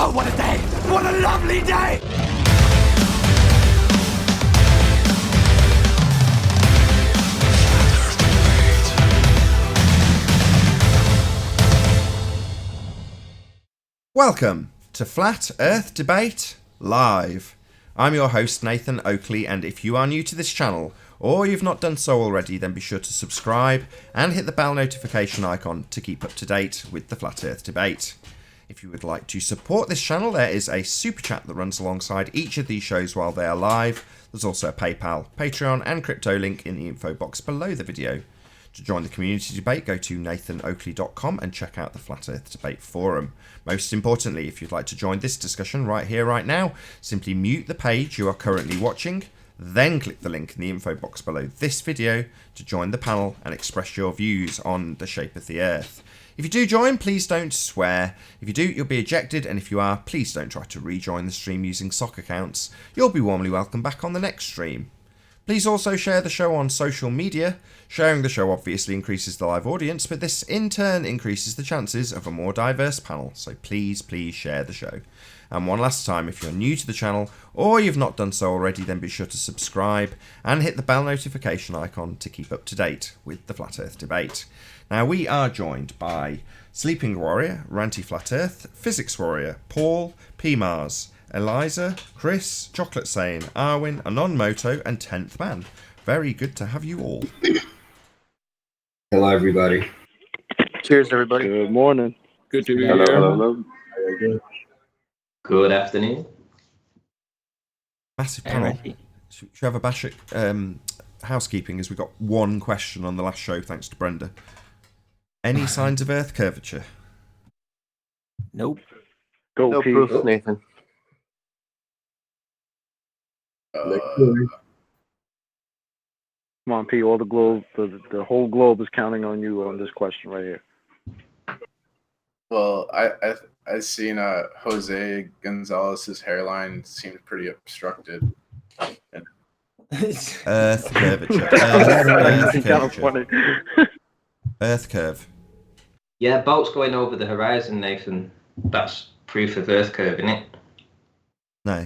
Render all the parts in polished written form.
Oh, what a day! What a lovely day! Welcome to Flat Earth Debate Live. I'm your host Nathan Oakley, and if you are new to this channel, or you've not done so already, then be sure to subscribe and hit the bell notification icon to keep up to date with the Flat Earth Debate. If you would like to support this channel, there is a super chat that runs alongside each of these shows while they are live. There's also a PayPal, Patreon and crypto link in the info box below the video. To join the community debate, go to nathanoakley.com and check out the Flat Earth Debate Forum. Most importantly, if you'd like to join this discussion right here, right now, simply mute the page you are currently watching, then click the link in the info box below this video to join the panel and express your views on the shape of the Earth. If you do join, please don't swear. If you do, you'll be ejected, and if you are, please don't try to rejoin the stream using sock accounts. You'll be warmly welcome back on the next stream. Please also share the show on social media. Sharing the show obviously increases the live audience, but this in turn increases the chances of a more diverse panel, so please share the show. And one last time, if you're new to the channel, or you've not done so already, then be sure to subscribe and hit the bell notification icon to keep up to date with the Flat Earth Debate. Now we are joined by Sleeping Warrior, Ranty Flat Earth, Physics Warrior, Paul, PMars, Eliza, Chris, Chocolate Sane, Arwin, Anon Moto, and 10th Man. Very good to have you all. Hello, everybody. Cheers, everybody. Good morning. Good to be Hello, here. hello. Good afternoon. Massive panel. Should we have a bash at housekeeping, as we got one question on the last show, thanks to Brenda. Any signs of Earth curvature? Nope. Go, No Pete. proof, Nathan. Come on, Pete. All the globe, the whole globe is counting on you on this question right here. Well, I seen Jose Gonzalez's hairline seemed pretty obstructed. Earth curvature. Earth curve. Yeah, boats going over the horizon, Nathan. That's proof of Earth curve, isn't it? No.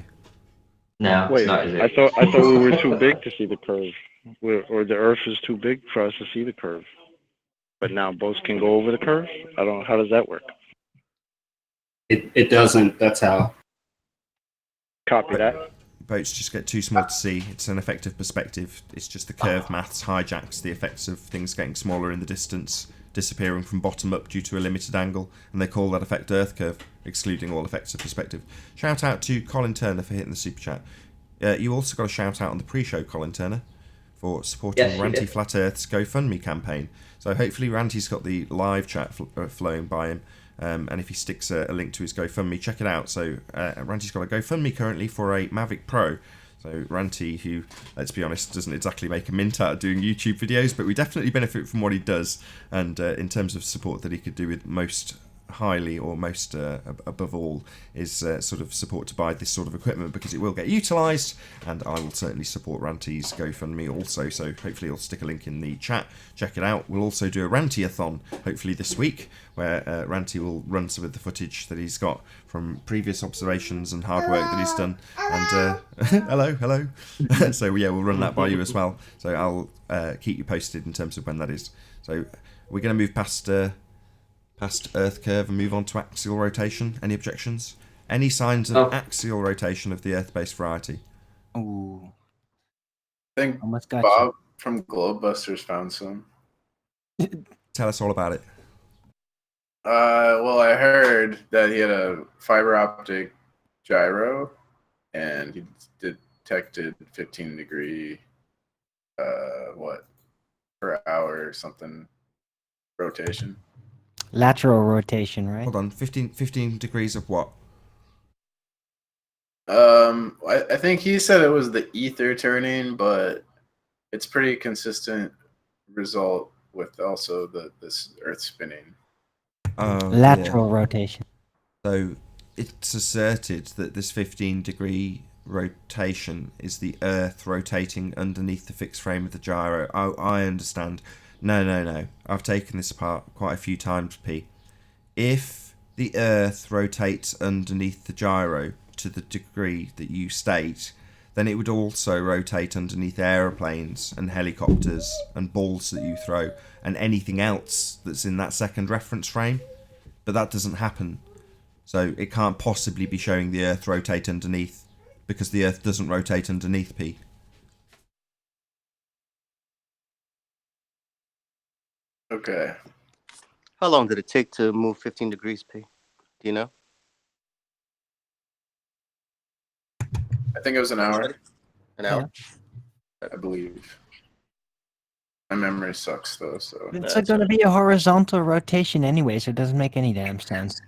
No, Wait, it's not, is it? I thought we were too big to see the curve, or the Earth is too big for us to see the curve. But now boats can go over the curve. How does that work? It doesn't. That's how. Copy that. Boats just get too small to see. It's an effective perspective. It's just the curve maths hijacks the effects of things getting smaller in the distance, disappearing from bottom up due to a limited angle, and they call that effect Earth curve, excluding all effects of perspective. Shout out to Colin Turner for hitting the super chat. You also got a shout out on the pre-show, Colin Turner, for supporting Ranty Flat Earth's GoFundMe campaign. So hopefully Ranty's got the live chat flowing by him. And if he sticks a link to his GoFundMe, check it out. So Ranty's got a GoFundMe currently for a Mavic Pro. So Ranty, who, let's be honest, doesn't exactly make a mint out of doing YouTube videos, but we definitely benefit from what he does. And in terms of support that he could do with most highly, or most above all, is sort of support to buy this sort of equipment, because it will get utilised, and I will certainly support Ranty's GoFundMe also. So hopefully I'll stick a link in the chat. Check it out. We'll also do a Ranty-a-thon hopefully this week, where Ranty will run some of the footage that he's got from previous observations and hard work that he's done. And hello. So yeah, we'll run that by you as well. So I'll keep you posted in terms of when that is. So we're going to move past Earth curve and move on to axial rotation. Any objections? Any signs of axial rotation of the Earth-based variety? Ooh. I think Almost got Bob from Globebusters found some. Tell us all about it. Well, I heard that he had a fiber optic gyro, and he detected 15 degree, per hour or something rotation. lateral rotation, right? Hold on, 15 degrees of what? I think he said it was the ether turning, but it's pretty consistent result with also this Earth spinning. Lateral rotation. So it's asserted that this 15-degree rotation is the Earth rotating underneath the fixed frame of the gyro. Oh, I understand. No. I've taken this apart quite a few times, P. If the Earth rotates underneath the gyro to the degree that you state, then it would also rotate underneath aeroplanes and helicopters and balls that you throw and anything else that's in that second reference frame. But that doesn't happen. So it can't possibly be showing the Earth rotate underneath, because the Earth doesn't rotate underneath, Pete. Okay. How long did it take to move 15 degrees, P? Do you know? I think it was an hour, An hour? I believe. My memory sucks though, so. It's going to be a horizontal rotation anyway, so it doesn't make any damn sense.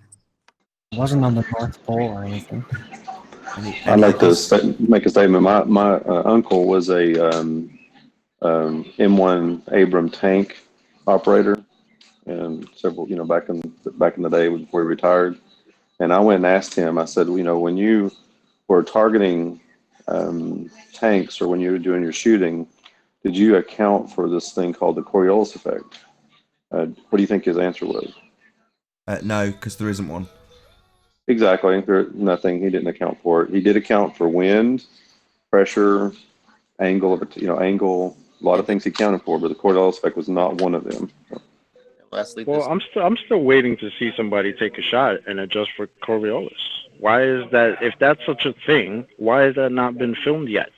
It wasn't on the North Pole or anything. I'd like to make a statement. My uncle was a M1 Abram tank operator, and several, back in the day before he retired. And I went and asked him. I said, when you were targeting tanks, or when you were doing your shooting, did you account for this thing called the Coriolis effect? What do you think his answer was? No, because there isn't one. Exactly. Nothing. He didn't account for it. He did account for wind, pressure, angle of it. Angle. A lot of things he counted for, but the Coriolis effect was not one of them. Lastly, Well, I'm still waiting to see somebody take a shot and adjust for Coriolis. Why is that? If that's such a thing, why has that not been filmed yet?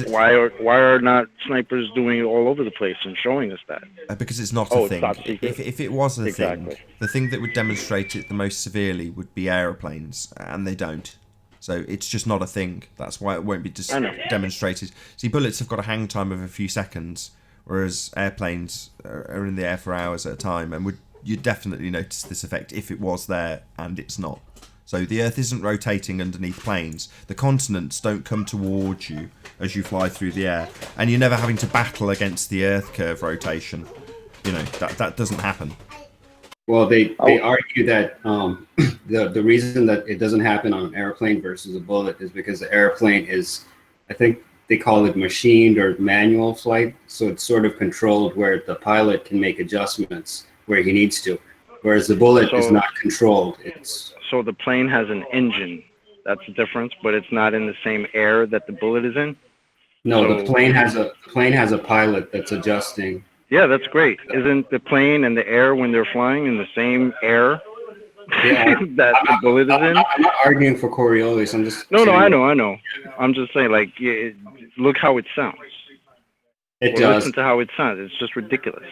Why are not snipers doing it all over the place and showing us that? Because it's not Oh, a thing. it's top secret? If it was a Exactly. thing, the thing that would demonstrate it the most severely would be aeroplanes, and they don't. So it's just not a thing. That's why it won't be I know. demonstrated. See, bullets have got a hang time of a few seconds, whereas airplanes are in the air for hours at a time, and you'd definitely notice this effect if it was there, and it's not. So the Earth isn't rotating underneath planes. The continents don't come towards you as you fly through the air, and you're never having to battle against the Earth curve rotation. That doesn't happen. Well, they argue that the reason that it doesn't happen on an airplane versus a bullet is because the airplane is, I think they call it machined or manual flight, so it's sort of controlled where the pilot can make adjustments where he needs to, whereas the bullet is not controlled. So the plane has an engine. That's the difference, but it's not in the same air that the bullet is in. No, So- the plane has a pilot that's adjusting. Yeah, that's great. Isn't the plane and the air when they're flying in the same air Yeah, that the bullet is in? I'm not arguing for Coriolis. I'm just No, saying I know. I'm just saying, look how it sounds. it Or does. listen to how it sounds. It's just ridiculous.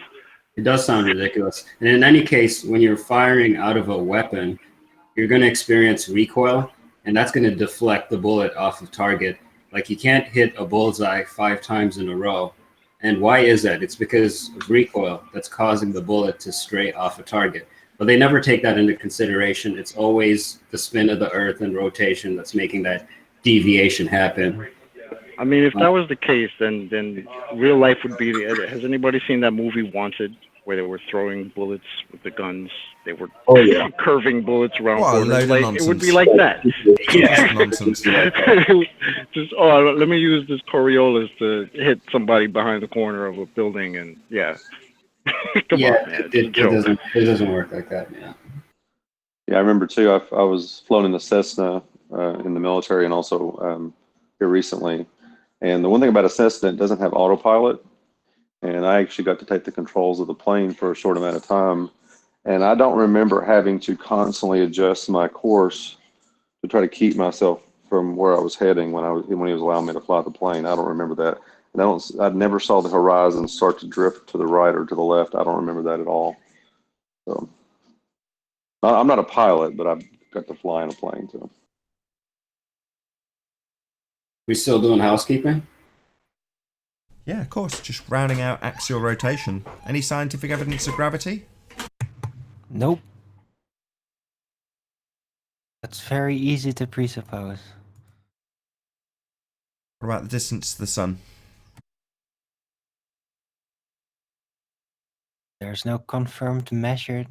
It does sound ridiculous. And in any case, when you're firing out of a weapon, you're going to experience recoil, and that's going to deflect the bullet off of target. Like, you can't hit a bullseye 5 times in a row. And why is that? It's because of recoil that's causing the bullet to stray off a target. But they never take that into consideration. It's always the spin of the Earth and rotation that's making that deviation happen. I mean, if that was the case, then real life would be. Has anybody seen that movie Wanted, where they were throwing bullets with the guns? They were curving bullets around What a corners. load of Like, it would be like that. Just nonsense. Just let me use this Coriolis to hit somebody behind the corner of a building, and yeah. Come on, man. It doesn't work like that. Yeah, I remember too. I was flown in the Cessna in the military, and also here recently. And the one thing about a Cessna, it doesn't have autopilot. And I actually got to take the controls of the plane for a short amount of time. And I don't remember having to constantly adjust my course to try to keep myself from where I was heading when he was allowing me to fly the plane. I don't remember that. And I never saw the horizon start to drift to the right or to the left. I don't remember that at all. So I'm not a pilot, but I've got to fly in a plane too. We still doing housekeeping? Yeah, of course. Just rounding out axial rotation. Any scientific evidence of gravity? Nope. That's very easy to presuppose. What about the distance to the sun? There's no confirmed measured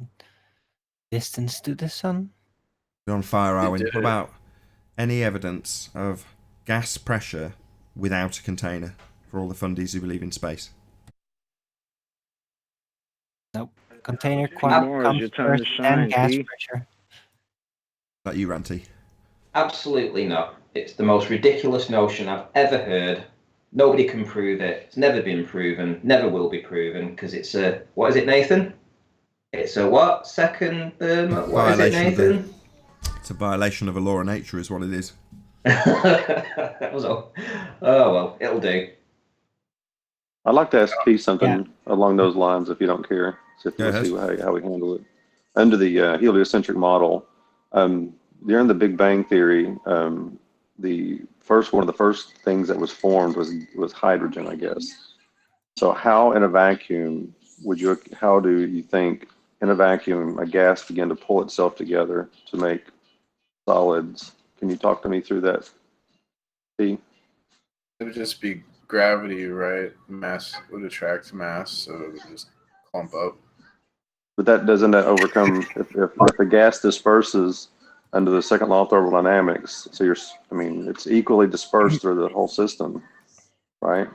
distance to the sun. You're on fire, Arwen. What about any evidence of gas pressure without a container for all the fundies who believe in space? Nope. Container More is comes your time first, to then shine, gas P. pressure. That you, Ranty? Absolutely not. It's the most ridiculous notion I've ever heard. Nobody can prove it. It's never been proven, never will be proven, because it's a, what is it, Nathan? It's a what? Second, what is it, Nathan? It's a violation of a law of nature is what it is. That was all. Oh, well, it'll do. I'd like to ask Keith something along those lines, if you don't care. So if you want to see how we handle it. Under the heliocentric model, during the Big Bang Theory, one of the first things that was formed was hydrogen, I guess. So how in a vacuum how do you think in a vacuum a gas began to pull itself together to make solids? Can you talk to me through that, P? It would just be gravity, right? Mass would attract mass, so it would just clump up. But doesn't that overcome if a gas disperses under the second law of thermodynamics? So it's equally dispersed through the whole system, right?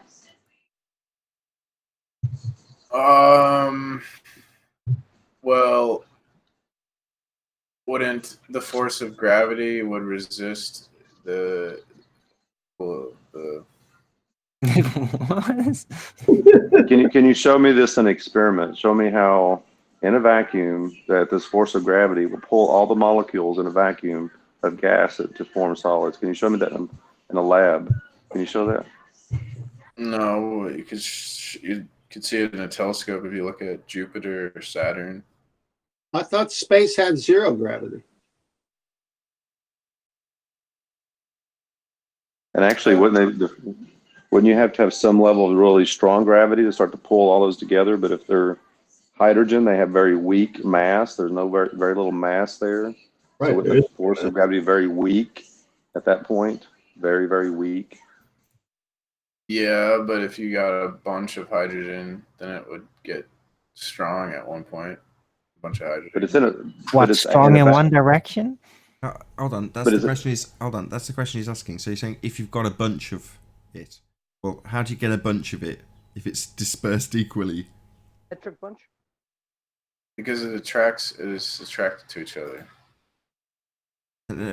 Well, wouldn't the force of gravity would resist the What? Can you show me this in an experiment? Show me how in a vacuum that this force of gravity will pull all the molecules in a vacuum of gas to form solids. Can you show me that in a lab? Can you show that? No, you could see it in a telescope if you look at Jupiter or Saturn. I thought space had zero gravity. And actually, wouldn't you have to have some level of really strong gravity to start to pull all those together? But if they're hydrogen, they have very weak mass. There's no very little mass there. Right. So with the force of gravity very weak at that point, very, very weak. Yeah, but if you got a bunch of hydrogen, then it would get strong at one point. A bunch of hydrogen. But it's in a strong in one direction? Hold on. That's the question he's asking. So you're saying if you've got a bunch of it, well, how do you get a bunch of it if it's dispersed equally? Electric bunch? Because it is attracted to each other.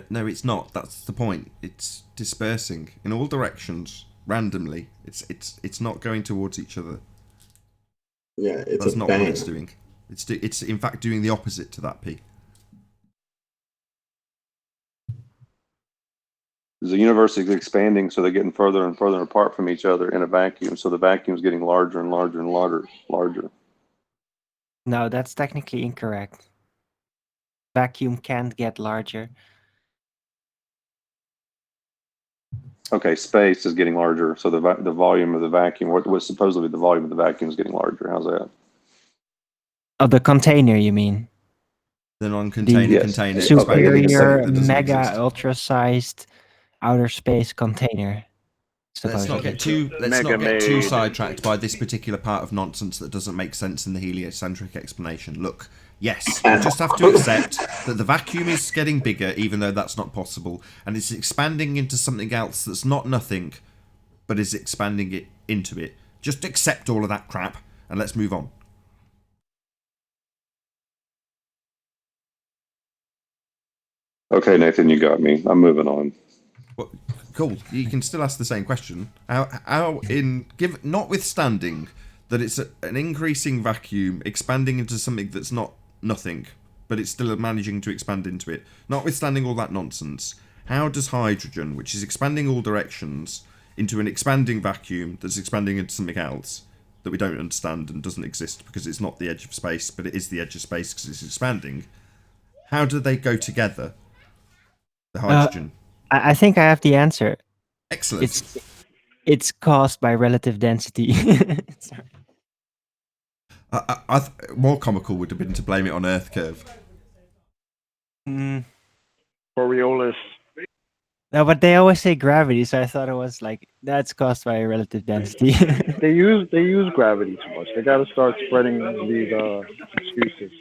No, it's not. That's the point. It's dispersing in all directions randomly. It's not going towards each other. Yeah, that's not what it's doing. It's in fact doing the opposite to that, P. The universe is expanding, so they're getting further and further apart from each other in a vacuum. So the vacuum is getting larger and larger and larger. No, that's technically incorrect. Vacuum can't get larger. Okay, space is getting larger, so the volume of the vacuum, what was supposedly the volume of the vacuum, is getting larger. How's that? Oh, the container, you mean? The non-container container. Superior, mega, ultra-sized outer space container. Let's not get too sidetracked by this particular part of nonsense that doesn't make sense in the heliocentric explanation. Look, yes, you just have to accept that the vacuum is getting bigger, even though that's not possible, and it's expanding into something else that's not nothing, but is expanding it into it. Just accept all of that crap, and let's move on. Okay, Nathan, you got me. I'm moving on. Well, cool. You can still ask the same question. Notwithstanding that it's an increasing vacuum expanding into something that's not nothing, but it's still managing to expand into it. Notwithstanding all that nonsense, how does hydrogen, which is expanding all directions into an expanding vacuum that's expanding into something else that we don't understand and doesn't exist because it's not the edge of space, but it is the edge of space because it's expanding, how do they go together? The hydrogen. I think I have the answer. Excellent. It's caused by relative density. More comical would have been to blame it on Earth curve. Coriolis. No, but they always say gravity, so I thought it was like that's caused by relative density. They use gravity too much. They got to start spreading these excuses.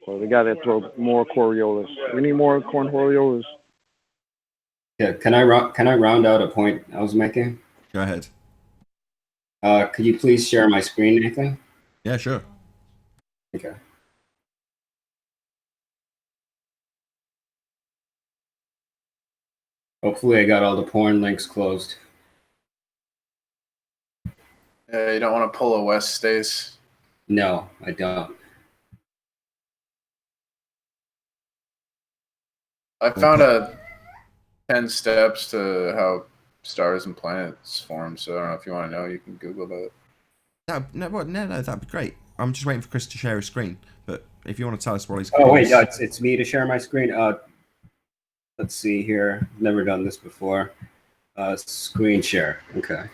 So they got to throw more Coriolis. We need more Coriolis. Yeah, can I round out a point I was making? Go ahead. Could you please share my screen, Nathan? Yeah, sure. Okay. Hopefully I got all the porn links closed. You don't want to pull a West Stace. No, I don't. I found a 10 steps to how stars and planets form. So I don't know if you want to know. You can Google that. No, that'd be great. I'm just waiting for Chris to share his screen. But if you want to tell us what he's... Oh wait, no, it's me to share my screen. Let's see here. Never done this before. Screen share. Okay.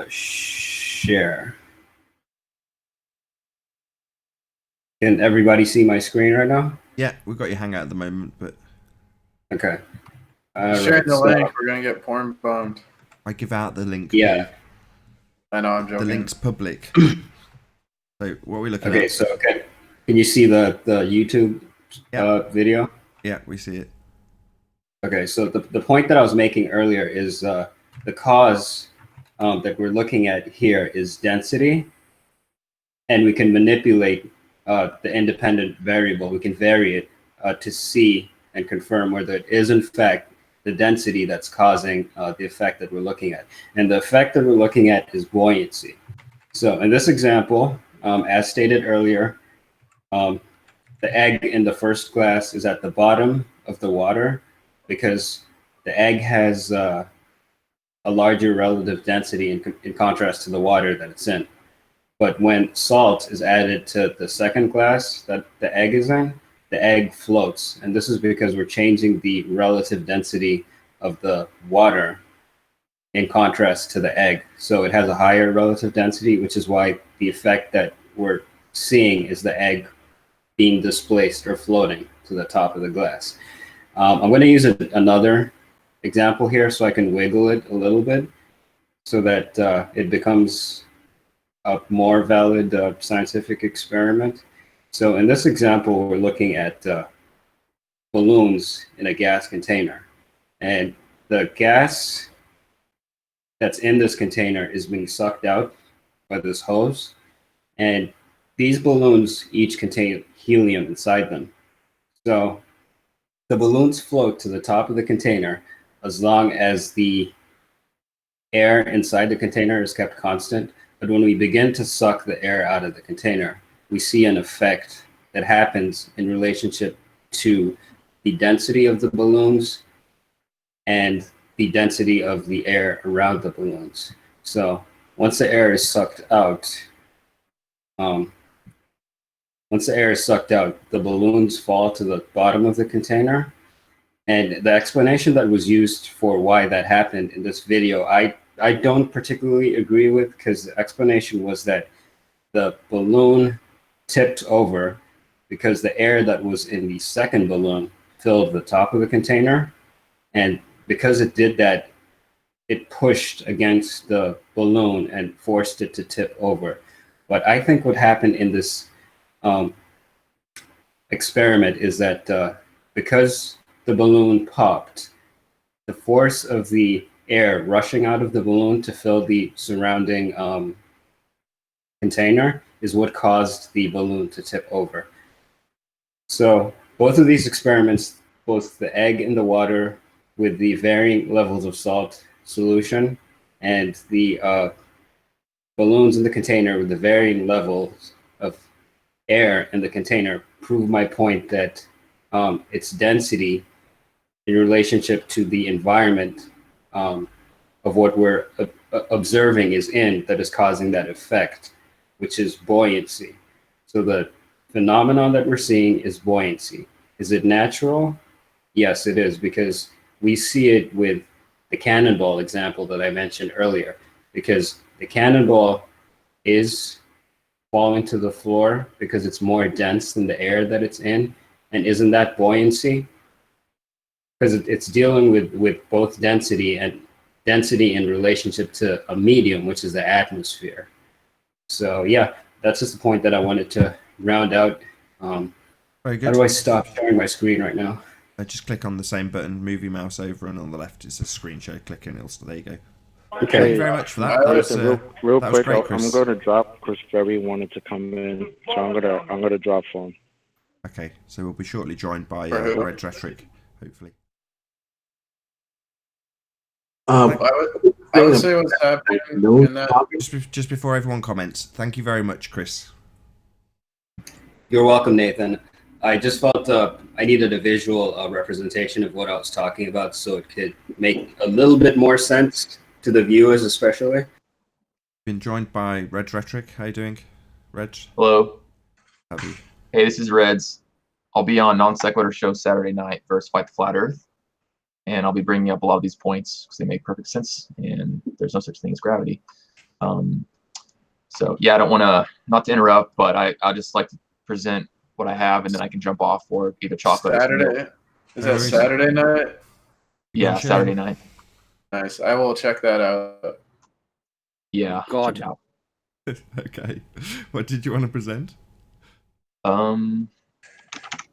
Share. Can everybody see my screen right now? Yeah, we've got your Hangout at the moment, but... Okay. Sharing the link, we're going to get porn bombed. I give out the link. Yeah. I know, I'm joking. The link's public. So, what are we looking at? Okay, so can you see the YouTube video? Yeah, we see it. Okay, so the point that I was making earlier is the cause that we're looking at here is density, and we can manipulate the independent variable. We can vary it to see and confirm whether it is in fact the density that's causing the effect that we're looking at. And the effect that we're looking at is buoyancy. So in this example, as stated earlier, the egg in the first glass is at the bottom of the water because the egg has a larger relative density in contrast to the water that it's in. But when salt is added to the second glass that the egg is in, the egg floats. And this is because we're changing the relative density of the water in contrast to the egg. So it has a higher relative density, which is why the effect that we're seeing is the egg being displaced or floating to the top of the glass. I'm going to use another example here so I can wiggle it a little bit so that it becomes a more valid scientific experiment. So in this example, we're looking at balloons in a gas container. And the gas that's in this container is being sucked out by this hose. And these balloons each contain helium inside them. So the balloons float to the top of the container as long as the air inside the container is kept constant. But when we begin to suck the air out of the container, we see an effect that happens in relationship to the density of the balloons and the density of the air around the balloons. So once the air is sucked out, the balloons fall to the bottom of the container. And the explanation that was used for why that happened in this video, I don't particularly agree with, because the explanation was that the balloon tipped over because the air that was in the second balloon filled the top of the container. And because it did that, it pushed against the balloon and forced it to tip over. But I think what happened in this experiment is that because the balloon popped, the force of the air rushing out of the balloon to fill the surrounding container is what caused the balloon to tip over. So both of these experiments, both the egg in the water with the varying levels of salt solution and the balloons in the container with the varying levels of air in the container, prove my point that its density in relationship to the environment of what we're observing is in that is causing that effect, which is buoyancy. So the phenomenon that we're seeing is buoyancy. Is it natural? Yes, it is, because we see it with the cannonball example that I mentioned earlier, because the cannonball is falling to the floor because it's more dense than the air that it's in. And isn't that buoyancy? Because it's dealing with both density and density in relationship to a medium, which is the atmosphere. So yeah, that's just the point that I wanted to round out. Very good. How do I stop sharing my screen right now? Just click on the same button, move your mouse over, and on the left is a screen share. Click and it'll. There you go. Okay. Thank you very much for that. That was, real that was quick, great, Chris. I'm going to drop. Chris Berry wanted to come in, so I'm gonna drop phone. Okay, so we'll be shortly joined by For who? Red Rhetoric, hopefully. I would say what's happening in that. Just before everyone comments, thank you very much, Chris. You're welcome, Nathan. I just felt I needed a visual representation of what I was talking about so it could make a little bit more sense to the viewers, especially. Been joined by Reg Rhetoric. How you doing, Reg? Hello. Howdy. Hey, this is Reds. I'll be on Non Sequitur Show Saturday night versus Fight the Flat Earth. And I'll be bringing up a lot of these points because they make perfect sense and there's no such thing as gravity. So yeah, I don't want to, not to interrupt, but I just like to present what I have and then I can jump off or eat a chocolate. Saturday? Is that Saturday night? Yeah, Saturday night. Nice. I will check that out. Yeah. God. Okay. What did you want to present?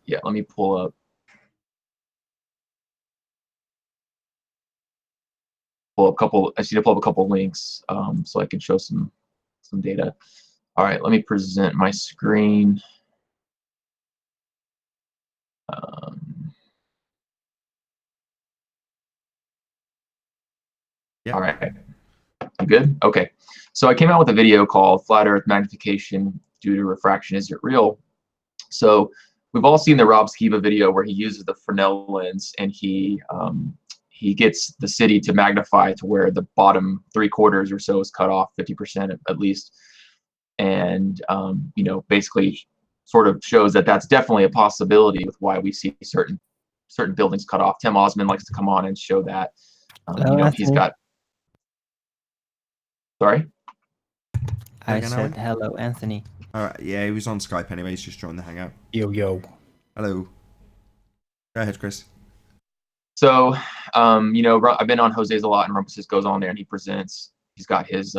Yeah, let me pull up. I need to pull up a couple links so I can show some data. All right, let me present my screen. Yeah. All right, you good? Okay, so I came out with a video called "Flat Earth Magnification Due to Refraction, Is It Real?" So we've all seen the Rob Skiba video where he uses the Fresnel lens and he gets the city to magnify to where the bottom 3/4 or so is cut off, 50% at least, and you know, basically sort of shows that that's definitely a possibility with why we see certain buildings cut off. Tim Osman likes to come on and show that. You know, he's got. Sorry. I said hello, Anthony. All right. Yeah, he was on Skype anyway. He's just joined the hangout. Yo. Hello. Go ahead, Chris. So, you know, I've been on Jose's a lot, and Rumpus goes on there and he presents. He's got his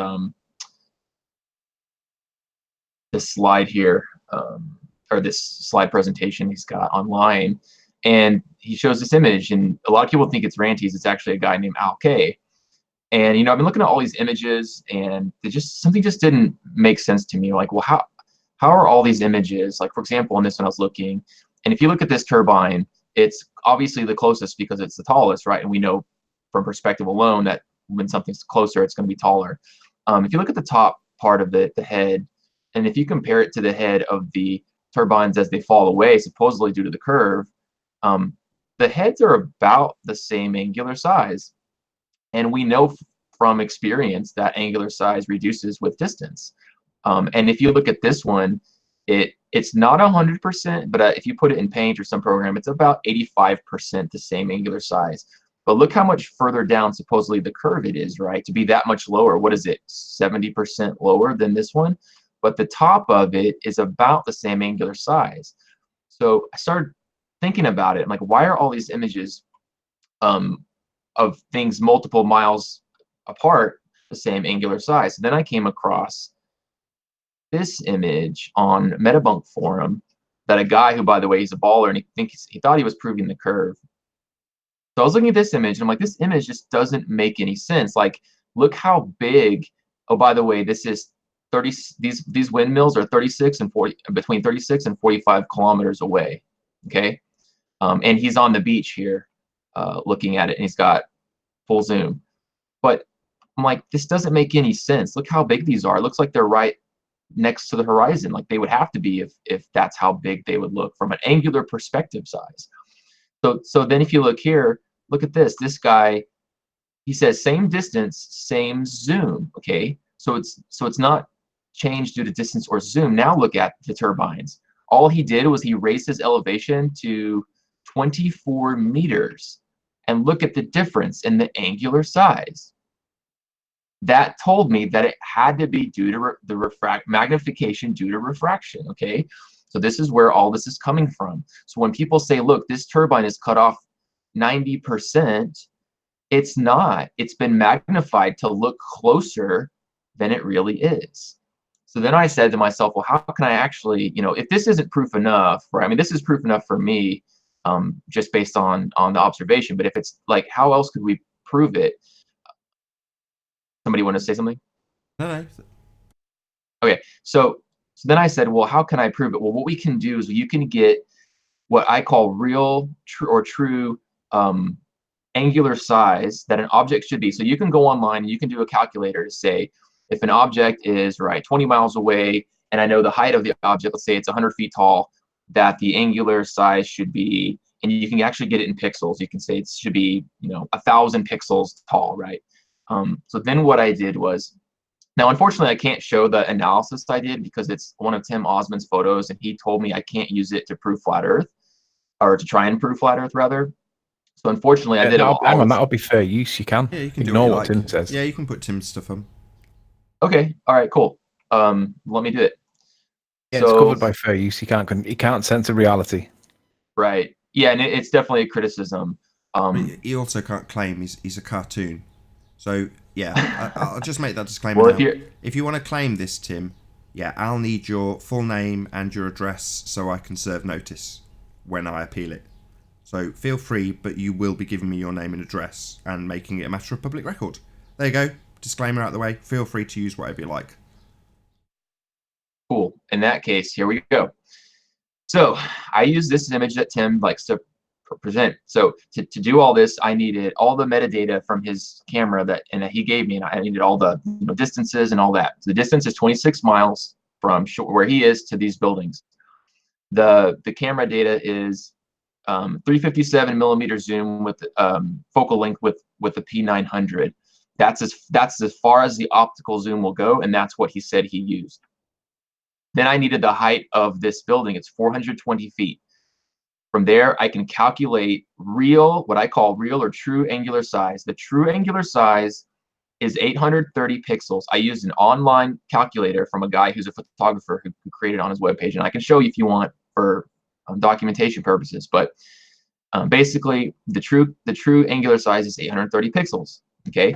this slide here, or this slide presentation he's got online, and he shows this image, and a lot of people think it's Rantes. It's actually a guy named Al K. And you know, I've been looking at all these images, and something just didn't make sense to me. Like, well, how are all these images? Like, for example, on this one I was looking, and if you look at this turbine, it's obviously the closest because it's the tallest, right? And we know from perspective alone that when something's closer, it's going to be taller. If you look at the top part of the head, and if you compare it to the head of the turbines as they fall away, supposedly due to the curve, the heads are about the same angular size. And we know from experience that angular size reduces with distance. And if you look at this one, it's not 100%, but if you put it in Paint or some program, it's about 85% the same angular size. But look how much further down supposedly the curve it is, right? To be that much lower, what is it, 70% lower than this one? But the top of it is about the same angular size. So I started thinking about it. I'm like, why are all these images of things multiple miles apart the same angular size? So then I came across this image on Metabunk forum that a guy who, by the way, he's a baller, and he thought he was proving the curve. So I was looking at this image, and I'm like, this image just doesn't make any sense. Like, look how big. Oh, by the way, this is 30. These windmills are 36 and 40, between 36 and 45 kilometers away. Okay, and he's on the beach here, looking at it, and he's got full zoom. But I'm like, this doesn't make any sense. Look how big these are. It looks like they're right next to the horizon, like they would have to be if that's how big they would look from an angular perspective size. So then if you look here, look at this. This guy, he says same distance, same zoom. Okay, so it's not changed due to distance or zoom. Now look at the turbines. All he did was he raised his elevation to 24 meters, and look at the difference in the angular size. That told me that it had to be due to the magnification due to refraction. Okay, so this is where all this is coming from. So when people say, look, this turbine is cut off 90%, it's not. It's been magnified to look closer than it really is. So then I said to myself, well, how can I actually, you know, if this isn't proof enough, right? I mean, this is proof enough for me, just based on the observation. But if it's like, how else could we prove it? Somebody want to say something? No. Okay, so then I said, well, how can I prove it? Well, what we can do is you can get what I call real, true angular size that an object should be. So you can go online and you can do a calculator to say, if an object is 20 miles away, and I know the height of the object, let's say it's 100 feet tall, that the angular size should be, and you can actually get it in pixels. You can say it should be, 1,000 pixels tall, right? So then what I did was, now unfortunately I can't show the analysis I did because it's one of Tim Osmond's photos, and he told me I can't use it to prove flat Earth, or to try and prove flat Earth rather. So unfortunately, I did. Hang on, that'll be fair use. You can. Yeah, you can ignore do what Tim says. Yeah, you can put Tim's stuff on. Okay. All right. Cool. Let me do it. Yeah, it's covered by fair use. You can't censor reality. Right. Yeah, and it's definitely a criticism. He also can't claim he's a cartoon. So yeah, I'll just make that disclaimer. Well, now. If you want to claim this, Tim, yeah, I'll need your full name and your address so I can serve notice when I appeal it. So feel free, but you will be giving me your name and address and making it a matter of public record. There you go. Disclaimer out the way. Feel free to use whatever you like. Cool. In that case, here we go. So I use this image that Tim likes to present. So to do all this, I needed all the metadata from his camera that he gave me, and I needed all the distances and all that. So the distance is 26 miles from where he is to these buildings. The camera data is 357 millimeter zoom with focal length with a P900. That's as far as the optical zoom will go, and that's what he said he used. Then I needed the height of this building. It's 420 feet. From there, I can calculate what I call real or true angular size. The true angular size is 830 pixels. I used an online calculator from a guy who's a photographer who created it on his webpage, and I can show you if you want for documentation purposes. But basically, the true angular size is 830 pixels. Okay.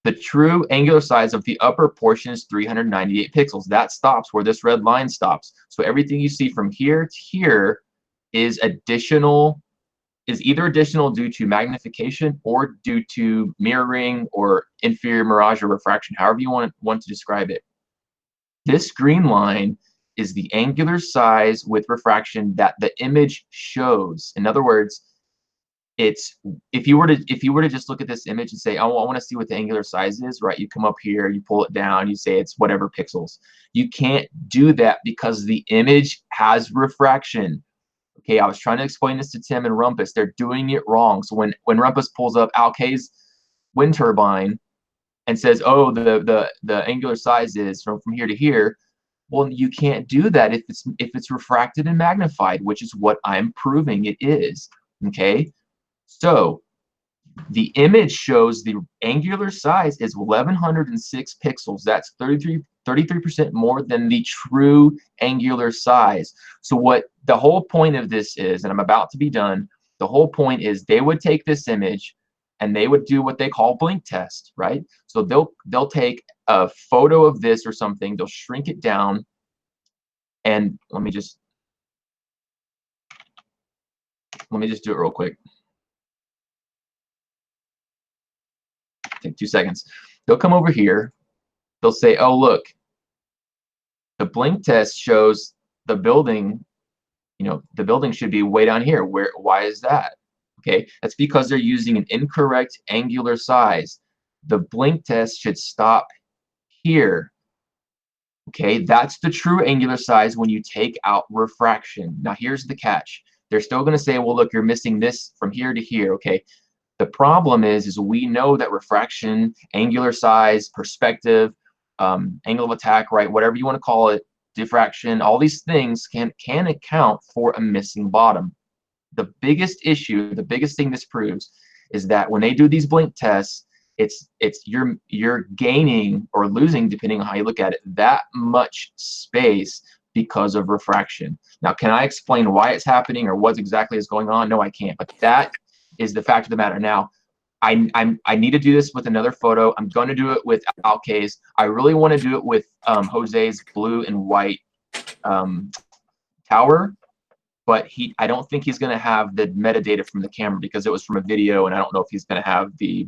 The true angular size of the upper portion is 398 pixels. That stops where this red line stops. So everything you see from here to here is either additional due to magnification or due to mirroring or inferior mirage or refraction, however you want to describe it. This green line is the angular size with refraction that the image shows. In other words, it's if you were to just look at this image and say, oh, I want to see what the angular size is, right? You come up here, you pull it down, you say it's whatever pixels. You can't do that because the image has refraction. Okay, I was trying to explain this to Tim and Rumpus. They're doing it wrong. So when Rumpus pulls up Alkay's wind turbine and says, oh, the angular size is from here to here, well, you can't do that if it's refracted and magnified, which is what I'm proving it is. Okay. So the image shows the angular size is 1106 pixels. That's 33% more than the true angular size. So what the whole point of this is, and I'm about to be done, the whole point is they would take this image and they would do what they call blink test, right? So they'll take a photo of this or something, they'll shrink it down, and let me just do it real quick. Take 2 seconds. They'll come over here. They'll say, oh, look, the blink test shows the building, the building should be way down here. Why is that? Okay, that's because they're using an incorrect angular size. The blink test should stop here. Okay, that's the true angular size when you take out refraction. Now, here's the catch. They're still going to say, well, look, you're missing this from here to here. Okay. The problem is we know that refraction, angular size, perspective, angle of attack, right, whatever you want to call it, diffraction, all these things can account for a missing bottom. The biggest issue, the biggest thing this proves is that when they do these blink tests, you're gaining or losing, depending on how you look at it, that much space because of refraction. Now, can I explain why it's happening or what exactly is going on? No, I can't. But that is the fact of the matter. Now, I need to do this with another photo. I'm going to do it with Alkay's. I really want to do it with Jose's blue and white tower, but I don't think he's going to have the metadata from the camera because it was from a video, and I don't know if he's going to have the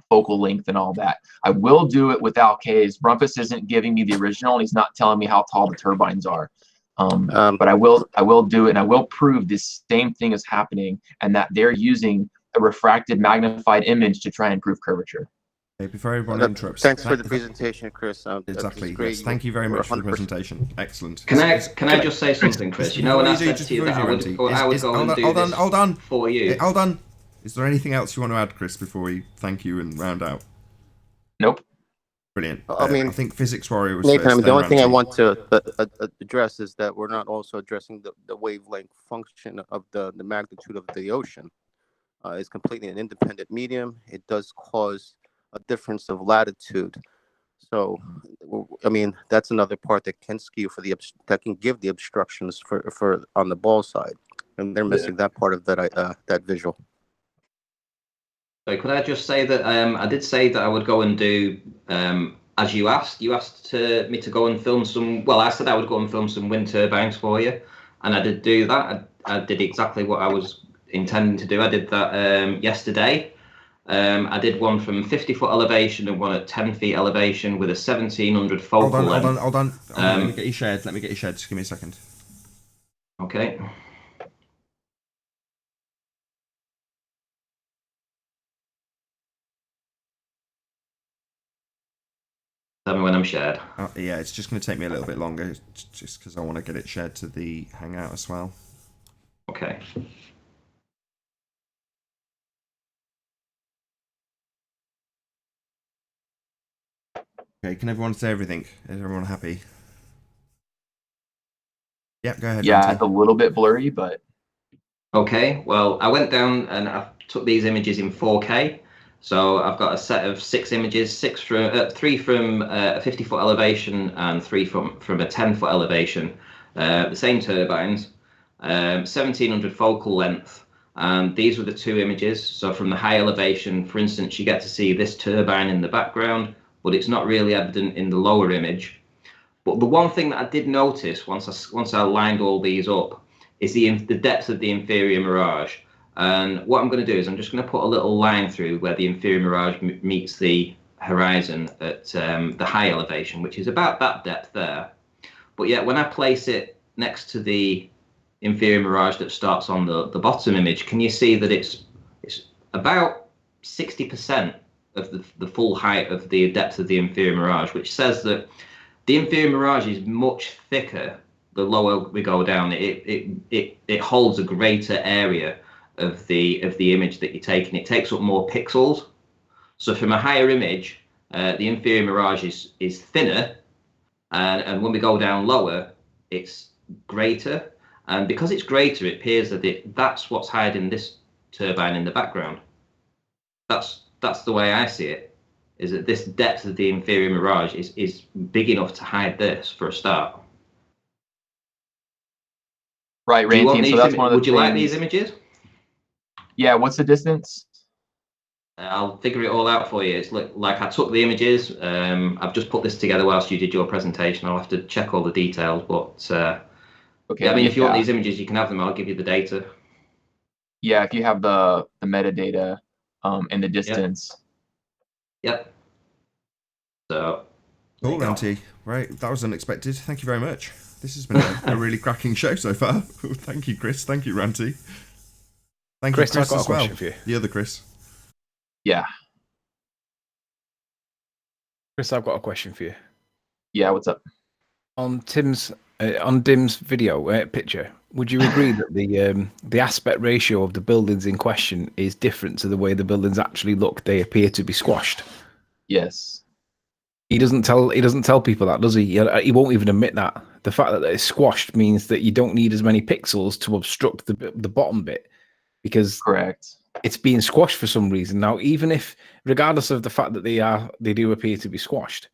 focal length and all that. I will do it with Alkay's. Rumpus isn't giving me the original, and he's not telling me how tall the turbines are. But I will do it, and I will prove this same thing is happening, and that they're using a refracted magnified image to try and prove curvature. Okay, before everyone interrupts. Thanks for the presentation, Chris. Exactly. Yes. Thank you very much for the presentation. Excellent. Can I just say something, Chris? You know, when I said to you that I would go and do this for you. Hold on. Is there anything else you want to add, Chris, before we thank you and round out? Nope. Brilliant. I mean, I think Physics Warrior was Nathan, first. the only thing I want to address is that we're not also addressing the wavelength function of the magnitude of the ocean. It's completely an independent medium. It does cause a difference of latitude. So, I mean, that's another part that can skew that can give the obstructions for on the ball side, and they're missing that part of that visual. So could I just say that I did say that I would go and do as you asked. You asked me to go and film some. Well, I said I would go and film some wind turbines for you, and I did do that. I did exactly what I was intending to do. I did that yesterday. I did one from 50-foot elevation and one at 10 feet elevation with a 1700 focal length. Hold on. Let me get you shared. Just give me a second. Okay. Tell me when I'm shared. Yeah, it's just going to take me a little bit longer, just because I want to get it shared to the Hangout as well. Okay. Okay, can everyone say everything? Is everyone happy? Yeah, go ahead. Yeah, it's a little bit blurry, but... Okay, well, I went down and I took these images in 4K. So I've got a set of 6 images, 3 from a 50-foot elevation and 3 from a 10-foot elevation. The same turbines, 1700 focal length. And these were the 2 images. So from the high elevation, for instance, you get to see this turbine in the background, but it's not really evident in the lower image. But the one thing that I did notice once I lined all these up is the depth of the inferior mirage. And what I'm going to do is I'm just going to put a little line through where the inferior mirage meets the horizon at the high elevation, which is about that depth there. But yet when I place it next to the inferior mirage that starts on the bottom image, can you see that it's about 60% of the full height of the depth of the inferior mirage, which says that the inferior mirage is much thicker the lower we go down. It holds a greater area of the image that you're taking. It takes up more pixels. So from a higher image, the inferior mirage is thinner, and when we go down lower, it's greater. And because it's greater, it appears that that's what's hiding this turbine in the background. That's the way I see it, is that this depth of the inferior mirage is big enough to hide this for a start. Right, Ranty. So that's one of the Would you like these images? Yeah, what's the distance? I'll figure it all out for you. It's like I took the images. I've just put this together whilst you did your presentation. I'll have to check all the details, but okay. Yeah, I mean, if you want these images, you can have them. I'll give you the data. Yeah, if you have the metadata and the distance. Yep. So. Cool, Ranty. Right, that was unexpected. Thank you very much. This has been a really cracking show so far. Thank you, Chris. Thank you, Ranty. Thank Chris, you, I've got as a question well. for you. The other Chris. Yeah. Chris, I've got a question for you. Yeah, what's up? On Dim's video picture, would you agree that the aspect ratio of the buildings in question is different to the way the buildings actually look? They appear to be squashed. Yes. He doesn't tell people that, does he? He won't even admit that. The fact that it's squashed means that you don't need as many pixels to obstruct the bottom bit, because correct, it's being squashed for some reason. Now, even if, regardless of the fact that they do appear to be squashed,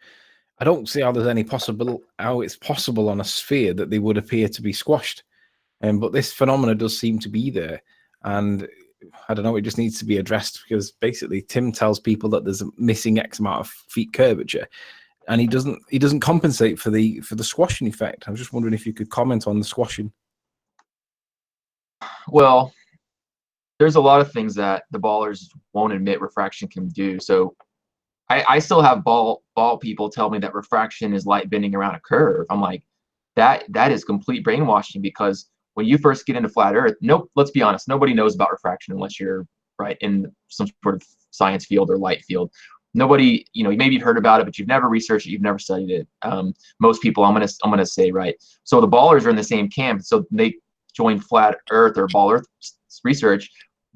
I don't see how it's possible on a sphere that they would appear to be squashed. But this phenomena does seem to be there, and I don't know. It just needs to be addressed, because basically Tim tells people that there's a missing X amount of feet curvature, and he doesn't compensate for the squashing effect. I'm just wondering if you could comment on the squashing. Well, there's a lot of things that the ballers won't admit refraction can do. So I still have ball people tell me that refraction is light bending around a curve. I'm like, that is complete brainwashing, because when you first get into flat Earth, let's be honest, nobody knows about refraction unless you're right, in some sort of science field or light field. Nobody, maybe you've heard about it, but you've never researched it, you've never studied it. Most people, I'm gonna say, right. So the ballers are in the same camp. So they join flat Earth or ball Earth research.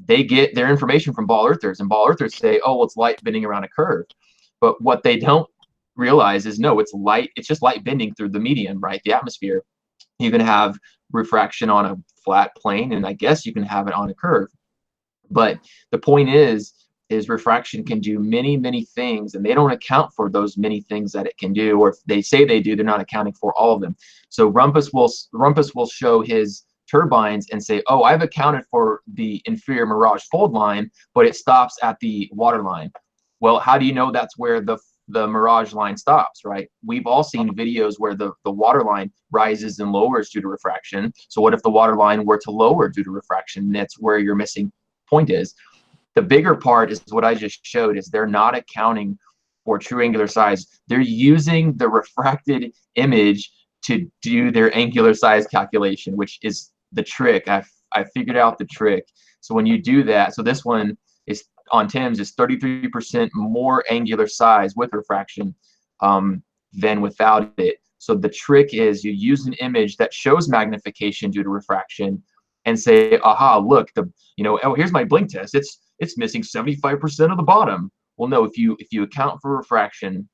They get their information from ball earthers, and ball earthers say, oh, well, it's light bending around a curve. But what they don't realize is, no, it's just light bending through the medium, right, the atmosphere. You can have refraction on a flat plane, and I guess you can have it on a curve. But the point is refraction can do many, many things, and they don't account for those many things that it can do, or if they say they do, they're not accounting for all of them. So Rumpus will show his turbines and say, oh, I've accounted for the inferior mirage fold line, but it stops at the water line. Well, how do you know that's where the mirage line stops, right? We've all seen videos where the water line rises and lowers due to refraction. So what if the water line were to lower due to refraction? That's where your missing point is. The bigger part is what I just showed, is they're not accounting for true angular size. They're using the refracted image to do their angular size calculation, which is the trick. I figured out the trick. So when you do that, so this one is on TIMS is 33% more angular size with refraction than without it. So the trick is you use an image that shows magnification due to refraction and say, aha, look, oh, here's my blink test. It's missing 75% of the bottom. Well, no, if you account for refraction,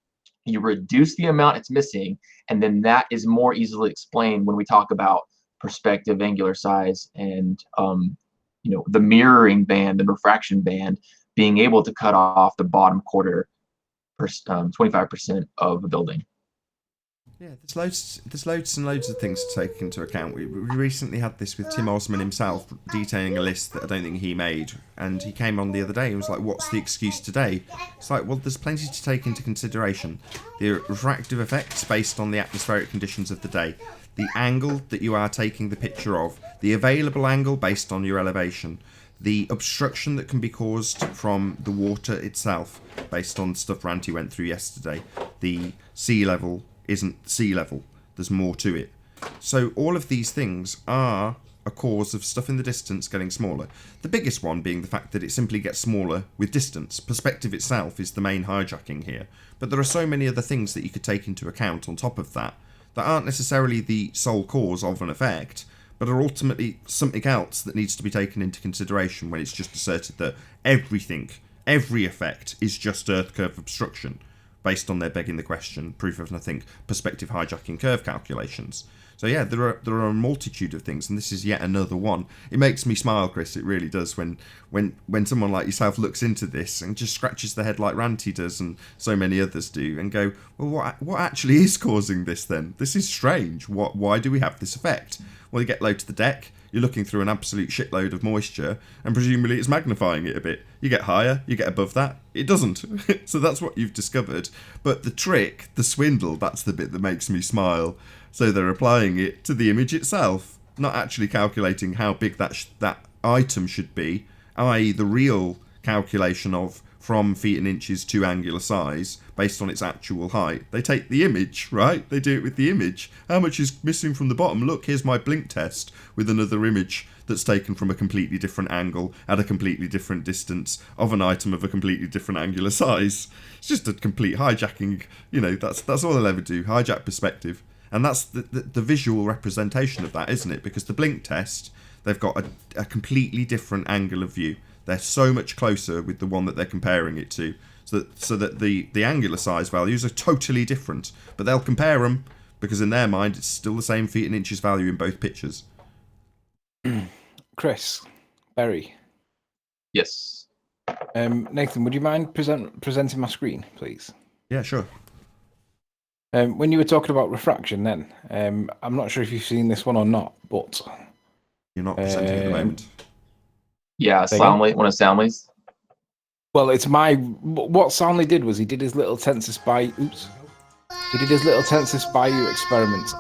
you reduce the amount it's missing, and then that is more easily explained when we talk about perspective angular size and the mirroring band and refraction band being able to cut off the bottom quarter, 25% of the building. Yeah, there's loads and loads of things to take into account. We recently had this with Tim Osman himself, detailing a list that I don't think he made, and he came on the other day and was like, what's the excuse today? It's like, well, there's plenty to take into consideration. The refractive effects based on the atmospheric conditions of the day, the angle that you are taking the picture of, the available angle based on your elevation, the obstruction that can be caused from the water itself based on stuff Ranty went through yesterday, the sea level isn't sea level, there's more to it. So all of these things are a cause of stuff in the distance getting smaller. The biggest one being the fact that it simply gets smaller with distance. Perspective itself is the main hijacking here, but there are so many other things that you could take into account on top of that aren't necessarily the sole cause of an effect, but are ultimately something else that needs to be taken into consideration when it's just asserted that every effect is just Earth curve obstruction, based on their begging the question, proof of nothing, perspective hijacking curve calculations. So yeah, there are a multitude of things, and this is yet another one. It makes me smile, Chris, it really does, when someone like yourself looks into this and just scratches their head like Ranty does and so many others do, and go, well, what actually is causing this then? This is strange. Why do we have this effect? Well, you get low to the deck, you're looking through an absolute shitload of moisture, and presumably it's magnifying it a bit. You get higher, you get above that, it doesn't. So that's what you've discovered. But the trick, the swindle, that's the bit that makes me smile. So they're applying it to the image itself, not actually calculating how big that item should be, i.e. the real calculation of from feet and inches to angular size based on its actual height. They take the image, right? They do it with the image. How much is missing from the bottom? Look, here's my blink test with another image that's taken from a completely different angle at a completely different distance of an item of a completely different angular size. It's just a complete hijacking, that's all they'll ever do, hijack perspective. And that's the visual representation of that, isn't it? Because the blink test, they've got a completely different angle of view. They're so much closer with the one that they're comparing it to, so that the angular size values are totally different. But they'll compare them because in their mind it's still the same feet and inches value in both pictures. Chris, Berry. Yes. Nathan, would you mind presenting my screen, please? Yeah, sure. When you were talking about refraction then, I'm not sure if you've seen this one or not, but... You're not presenting at the moment. Yeah, Soundly, one of Soundly's. Well, it's what Soundly did was he did his little Tensor Bayou experiment.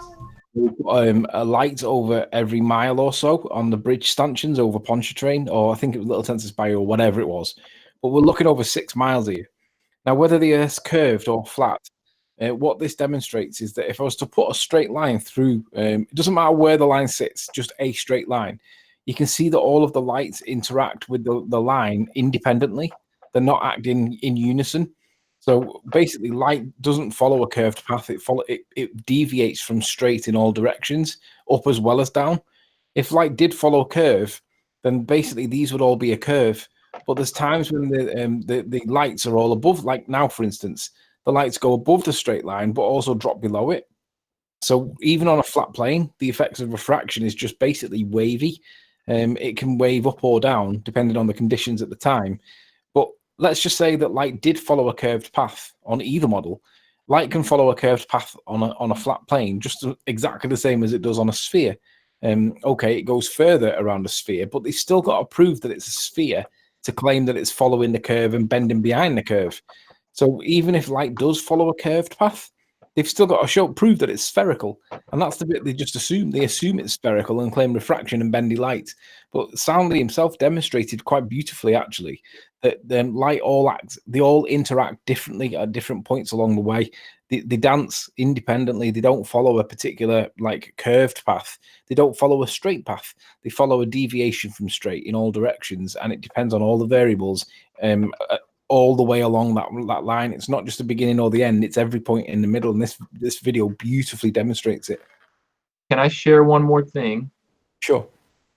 A light over every mile or so on the bridge stanchions over Pontchartrain, or I think it was Little Tensor Bayou or whatever it was. But we're looking over 6 miles here. Now, whether the Earth's curved or flat, what this demonstrates is that if I was to put a straight line through, it doesn't matter where the line sits, just a straight line, you can see that all of the lights interact with the line independently. They're not acting in unison. So basically, light doesn't follow a curved path. It deviates from straight in all directions, up as well as down. If light did follow a curve, then basically these would all be a curve. But there's times when the lights are all above, like now, for instance, the lights go above the straight line, but also drop below it. So even on a flat plane, the effects of refraction is just basically wavy. It can wave up or down depending on the conditions at the time. But let's just say that light did follow a curved path on either model. Light can follow a curved path on a flat plane, just exactly the same as it does on a sphere. Okay, it goes further around a sphere, but they've still got to prove that it's a sphere to claim that it's following the curve and bending behind the curve. So even if light does follow a curved path, they've still got to prove that it's spherical. And that's the bit they just assume. They assume it's spherical and claim refraction and bendy light. But Soundly himself demonstrated quite beautifully, actually, that light they all interact differently at different points along the way. They dance independently. They don't follow a particular curved path. They don't follow a straight path. They follow a deviation from straight in all directions, and it depends on all the variables all the way along that line. It's not just the beginning or the end. It's every point in the middle, and this video beautifully demonstrates it. Can I share one more thing? Sure.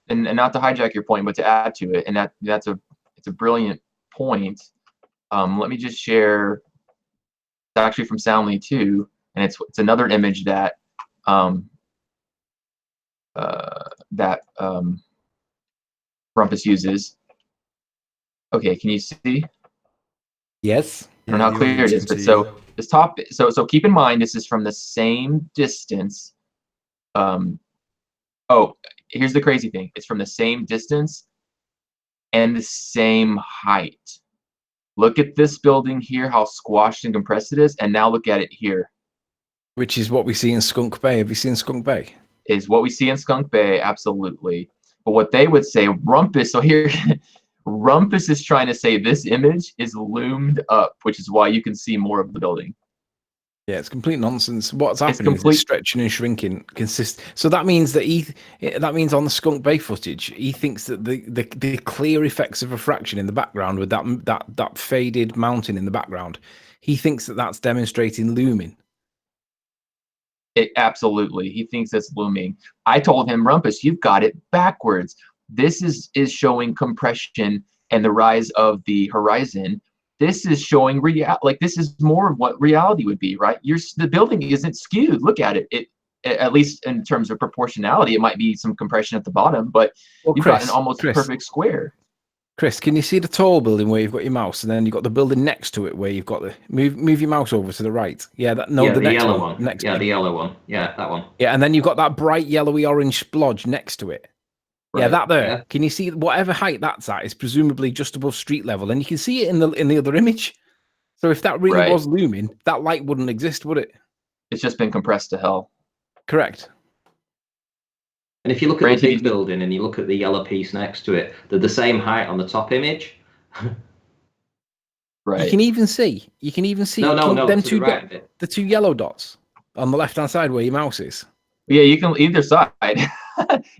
And not to hijack your point, but to add to it, and it's a brilliant point. Let me just share. It's actually from Soundly too, and it's another image that Rumpus uses. Okay, can you see? Yes. I don't know how clear it is, but so this top. So keep in mind this is from the same distance. Oh, here's the crazy thing. It's from the same distance and the same height. Look at this building here, how squashed and compressed it is, and now look at it here. Which is what we see in Skunk Bay. Have you seen Skunk Bay? Is what we see in Skunk Bay, absolutely. But what they would say, Rumpus, so here, Rumpus is trying to say this image is loomed up, which is why you can see more of the building. Yeah, it's complete nonsense. What's happening is it's stretching and shrinking So that means that means on the Skunk Bay footage, he thinks that the clear effects of refraction in the background with that faded mountain in the background, he thinks that that's demonstrating looming. Absolutely, he thinks it's looming. I told him, Rumpus, you've got it backwards. This is showing compression and the rise of the horizon. This is showing this is more of what reality would be, right? The building isn't skewed. Look at it. It at least in terms of proportionality, it might be some compression at the bottom, but you've got an almost perfect square. Chris, can you see the tall building where you've got your mouse, and then you've got the building next to it where you've got the move your mouse over to the right? Yeah, the next yellow one. Next the yellow one. Yeah, that one. Yeah, and then you've got that bright yellowy orange splodge next to it. Right. Yeah, that there. Yeah. Can you see whatever height that's at is presumably just above street level, and you can see it in the other image. So if that really was looming, that light wouldn't exist, would it? It's just been compressed to hell. Correct. And if you look at the big building and you look at the yellow piece next to it, they're the same height on the top image. Right. You can even see. No, them two the two yellow dots on the left-hand side where your mouse is. Yeah, you can either side.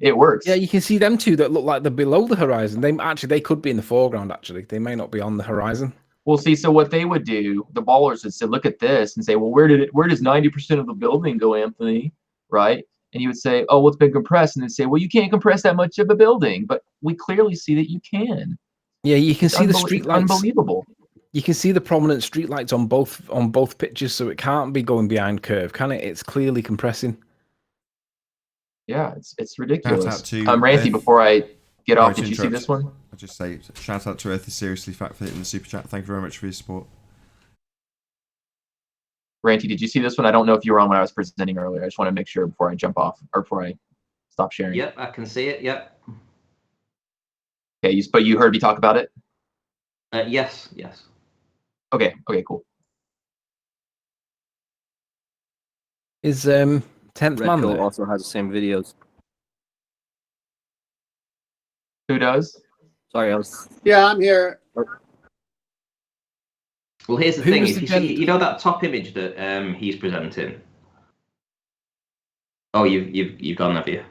It works. Yeah, you can see them two that look like they're below the horizon. They could be in the foreground. Actually, they may not be on the horizon. Well, see, so what they would do, the ballers would say, look at this and say, well, where does 90% of the building go, Anthony? Right? And you would say, oh, well, it's been compressed. And they'd say, well, you can't compress that much of a building. But we clearly see that you can. Yeah, you can see the street lights. Unbelievable. You can see the prominent street lights on both pictures, so it can't be going behind curve, can it? It's clearly compressing. Yeah, it's ridiculous. Ranty, before I get off, did you see this one? I'll just say shout out to Earth is Seriously Fact for hitting the super chat. Thank you very much for your support. Ranty, did you see this one? I don't know if you were on when I was presenting earlier. I just want to make sure before I jump off or before I stop sharing. Yep, I can see it. Yep. Okay, but you heard me talk about it? Yes. Okay, cool. Is 10th Man there? Also has the same videos. Who does? Sorry, I was. Yeah, I'm here. Well, here's the thing. If you see, you know that top image that he's presenting. Oh, you've gone, have you?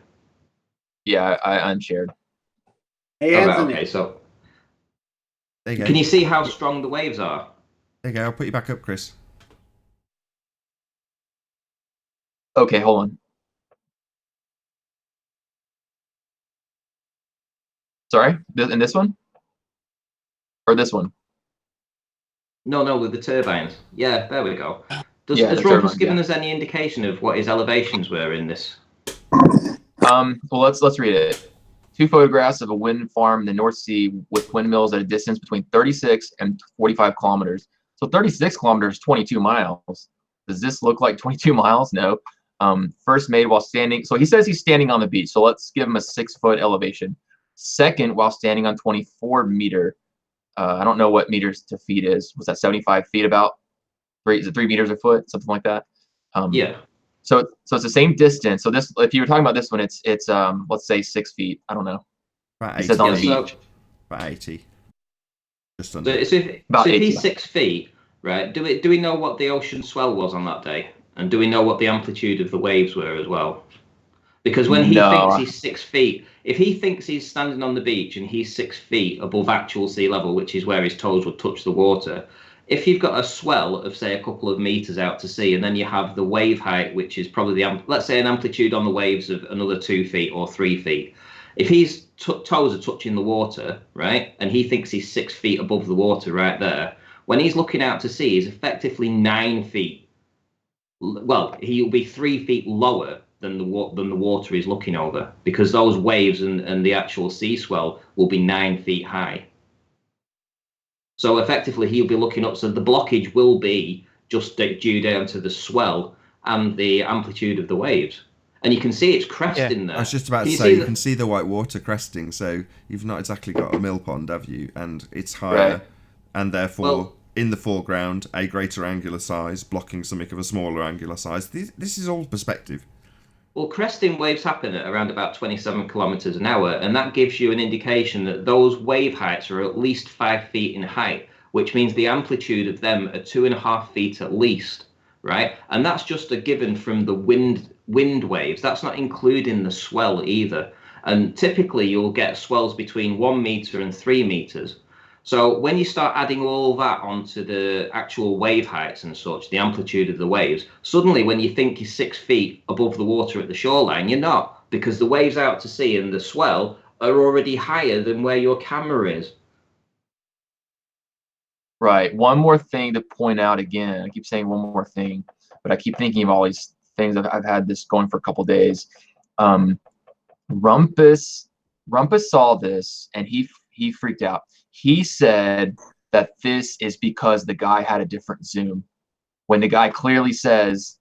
Yeah, I unshared. Hey, All right, Anthony. okay, so There you go. can you see how strong the waves are? There you go. I'll put you back up, Chris. Okay, hold on. Sorry, in this one? Or this one? No, with the turbines. Yeah, there we go. Yeah, Has the Rumpus turbine, given yeah. us any indication of what his elevations were in this? Well, let's read it. 2 photographs of a wind farm in the North Sea with windmills at a distance between 36 and 45 kilometers. So 36 kilometers, 22 miles. Does this look like 22 miles? No. First made while standing. So he says he's standing on the beach. So let's give him a 6-foot elevation. Second, while standing on 24 meter. I don't know what meters to feet is. Was that 75 feet about? Is it 3 meters a foot? Something like that. Yeah. So it's the same distance. So this, if you were talking about this one, it's let's say 6 feet. I don't know. About It says on the Yeah, beach. About 80. Just So under. if 80. he's 6 feet, right? Do we know what the ocean swell was on that day, and do we know what the amplitude of the waves were as well? Because when he thinks he's 6 feet, if he thinks he's standing on the beach and he's 6 feet above actual sea level, which is where his toes would touch the water, if you've got a swell of say a couple of meters out to sea, and then you have the wave height, which is probably let's say an amplitude on the waves of another 2 feet or 3 feet. If his toes are touching the water, right, and he thinks he's 6 feet above the water right there, when he's looking out to sea, he's effectively 9 feet. Well, he'll be 3 feet lower than the water he's looking over, because those waves and the actual sea swell will be 9 feet high. So effectively, he'll be looking up. So the blockage will be just due down to the swell and the amplitude of the waves. And you can see it's cresting there. I was just about to say, you can see the white water cresting, so you've not exactly got a mill pond, have you? And it's higher, Right. and therefore, in the foreground, a greater angular size, blocking something of a smaller angular size. This is all perspective. Well, cresting waves happen at around about 27 kilometers an hour, and that gives you an indication that those wave heights are at least 5 feet in height, which means the amplitude of them are 2.5 feet at least, right? And that's just a given from the wind waves. That's not including the swell either. And typically you'll get swells between 1 meter and 3 meters. So when you start adding all that onto the actual wave heights and such, the amplitude of the waves, suddenly when you think you're 6 feet above the water at the shoreline, you're not, because the waves out to sea and the swell are already higher than where your camera is. Right. One more thing to point out again. I keep saying one more thing, but I keep thinking of all these things. I've had this going for a couple days. Rumpus saw this and he freaked out. He said that this is because the guy had a different zoom, when the guy clearly says,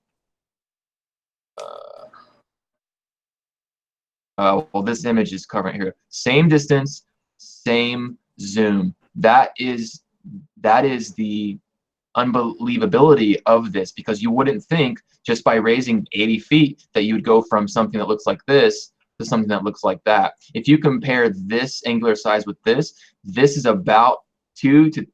well, this image is covering here. Same distance, same zoom. That is the unbelievability of this, because you wouldn't think just by raising 80 feet that you would go from something that looks like this to something that looks like that. If you compare this angular size with this is about 2 to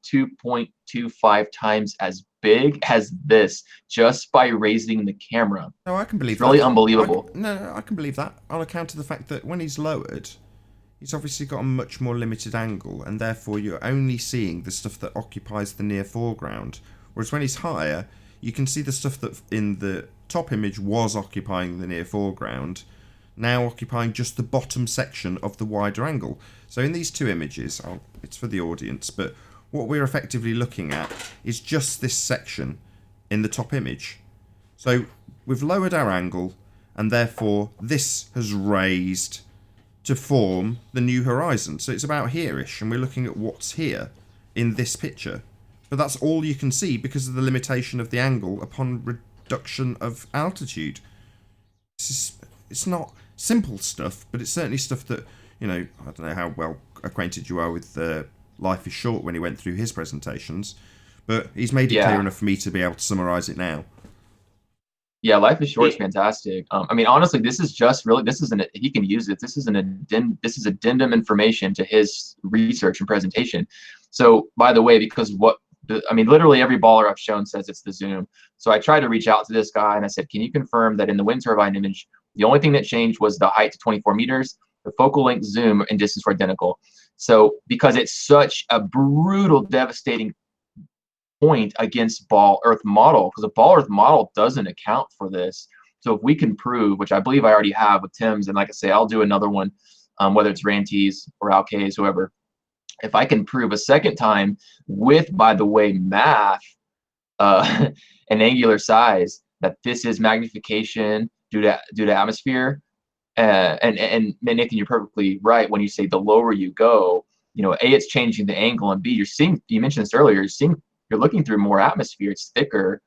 2.25 times as big as this, just by raising the camera. No, I can believe that. Really that. unbelievable. I can believe that on account of the fact that when he's lowered, he's obviously got a much more limited angle, and therefore you're only seeing the stuff that occupies the near foreground. Whereas when he's higher, you can see the stuff that in the top image was occupying the near foreground, now occupying just the bottom section of the wider angle. So in these two images, it's for the audience, but what we're effectively looking at is just this section in the top image. So we've lowered our angle, and therefore this has raised to form the new horizon. So it's about here-ish, and we're looking at what's here in this picture. But that's all you can see because of the limitation of the angle upon reduction of altitude. It's not simple stuff, but it's certainly stuff that, I don't know how well acquainted you are with Life is Short when he went through his presentations, but he's made it clear enough for me to be able to summarise it now. Yeah, Life is Short is fantastic. I mean, honestly, this is just really, he can use it. This is addendum information to his research and presentation. So, by the way, because literally every baller I've shown says it's the zoom. So I tried to reach out to this guy and I said, can you confirm that in the wind turbine image, the only thing that changed was the height to 24 meters, The focal length, zoom, and distance were identical. So because it's such a brutal, devastating point against ball Earth model, because the ball Earth model doesn't account for this. So if we can prove, which I believe I already have with Tim's, and like I say, I'll do another one, whether it's Ranties or Alkes, whoever. If I can prove a second time with, by the way, math and angular size, that this is magnification due to atmosphere, and Nathan, you're perfectly right when you say the lower you go, A, it's changing the angle, and B, you mentioned this earlier, you're looking through more atmosphere, it's thicker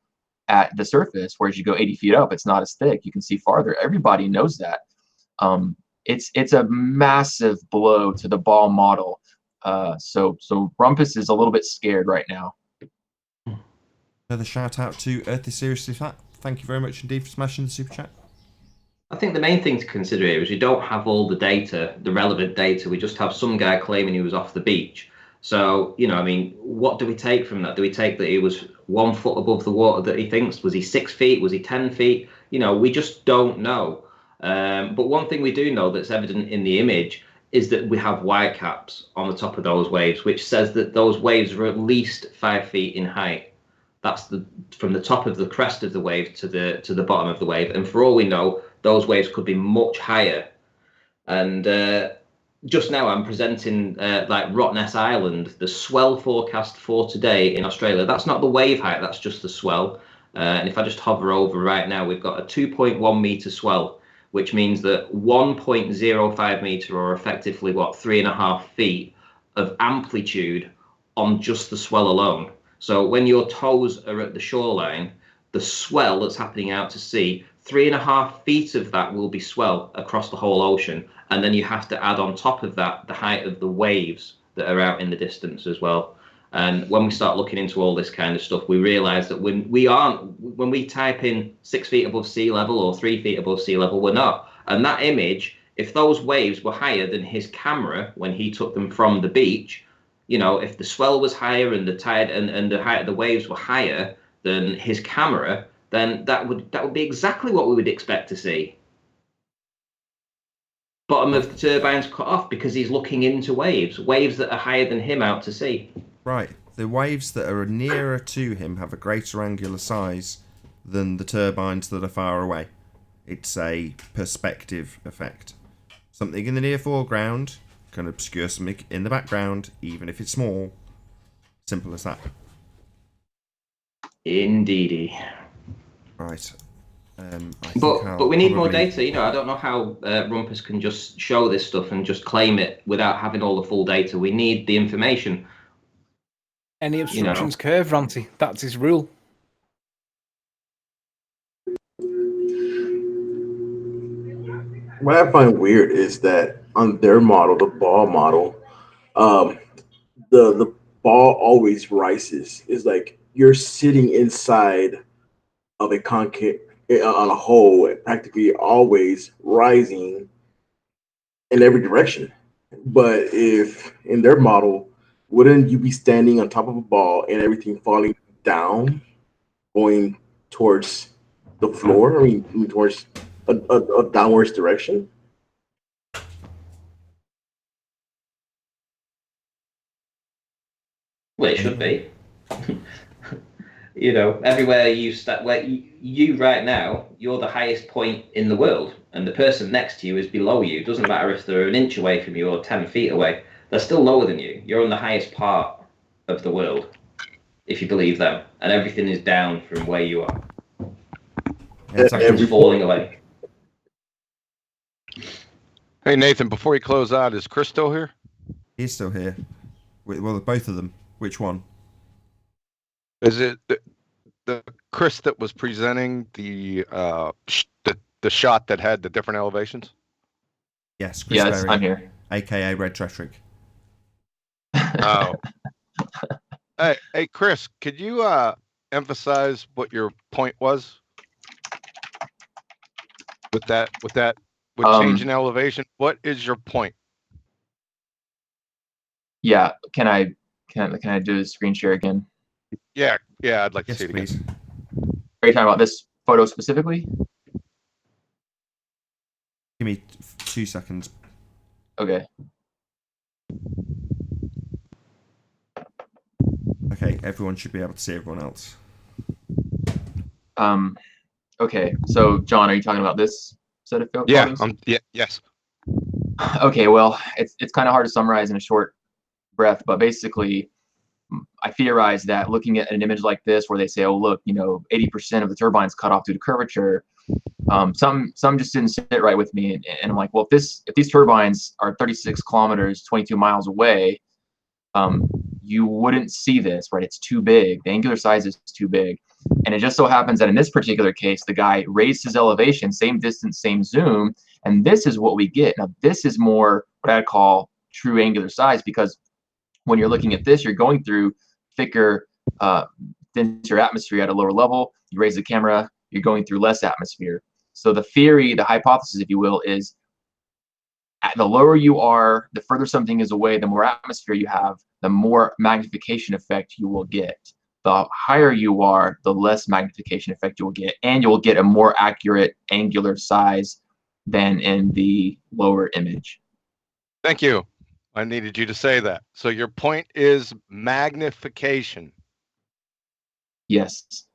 at the surface, whereas you go 80 feet up, it's not as thick, you can see farther. Everybody knows that. It's a massive blow to the ball model. So Rumpus is a little bit scared right now. Another shout out to Earth is Seriously Fat. Thank you very much indeed for smashing the super chat. I think the main thing to consider here is we don't have all the data, the relevant data. We just have some guy claiming he was off the beach. So, what do we take from that? Do we take that he was 1 foot above the water that he thinks? Was he 6 feet? Was he 10 feet? We just don't know. But one thing we do know that's evident in the image is that we have whitecaps on the top of those waves, which says that those waves are at least 5 feet in height. That's from the top of the crest of the wave to the bottom of the wave. And for all we know, those waves could be much higher. And just now I'm presenting like Rottnest Island, the swell forecast for today in Australia. That's not the wave height, that's just the swell. And if I just hover over right now, we've got a 2.1 meter swell, which means that 1.05 meter, or effectively 3.5 feet of amplitude on just the swell alone. So when your toes are at the shoreline, the swell that's happening out to sea, 3.5 feet of that will be swell across the whole ocean. And then you have to add on top of that the height of the waves that are out in the distance as well. And when we start looking into all this kind of stuff, we realize that when we type in 6 feet above sea level or 3 feet above sea level, we're not. And that image, if those waves were higher than his camera when he took them from the beach, if the swell was higher and the tide and the height of the waves were higher than his camera, then that would be exactly what we would expect to see. Bottom of the turbine's cut off because he's looking into waves that are higher than him out to sea. Right. The waves that are nearer to him have a greater angular size than the turbines that are far away. It's a perspective effect. Something in the near foreground can obscure something in the background, even if it's small. Simple as that. Indeedy. Right. But we need more data. I don't know how Rumpus can just show this stuff and just claim it without having all the full data. We need the information. Any obstructions curve, Ranty. That's his rule. What I find weird is that on their model, the ball model, the ball always rises. It's like you're sitting inside of a concave on a hole, practically always rising in every direction. But if in their model, wouldn't you be standing on top of a ball and everything falling down, going towards the floor? I mean towards a downwards direction? Well, it should be. Everywhere you start, where you right now, you're the highest point in the world, and the person next to you is below you. It doesn't matter if they're an inch away from you or 10 feet away. They're still lower than you. You're on the highest part of the world, if you believe them, and everything is down from where you are. It's just falling away. Hey, Nathan, before you close out, is Chris still here? He's still here. Well, both of them. Which one? Is it the Chris that was presenting the shot that had the different elevations? Yes, Chris Yes, Berry, I'm here. AKA Red Tretrick. Oh. Hey, Chris, could you emphasize what your point was with change in elevation? What is your point? Yeah, can I do the screen share again? Yeah, I'd like to see it again. Please. Are you talking about this photo specifically? Give me 2 seconds. Okay. Okay, everyone should be able to see everyone else. Okay. So, John, are you talking about this set of photos? Yeah. Yes. Okay. Well, it's kind of hard to summarize in a short breath, but basically, I theorize that looking at an image like this, where they say, "Oh, look, 80% of the turbine's cut off due to curvature," some just didn't sit right with me, and I'm like, well, if these turbines are 36 kilometers, 22 miles away, you wouldn't see this, right? It's too big. The angular size is too big, and it just so happens that in this particular case, the guy raised his elevation, same distance, same zoom, and this is what we get. Now, this is more what I'd call true angular size, because when you're looking at this, you're going through thicker, denser atmosphere at a lower level. You raise the camera, you're going through less atmosphere. So the theory, the hypothesis, if you will, is the lower you are, the further something is away, the more atmosphere you have, the more magnification effect you will get. The higher you are, the less magnification effect you will get, and you will get a more accurate angular size than in the lower image. Thank you. I needed you to say that. So your point is magnification. Yes.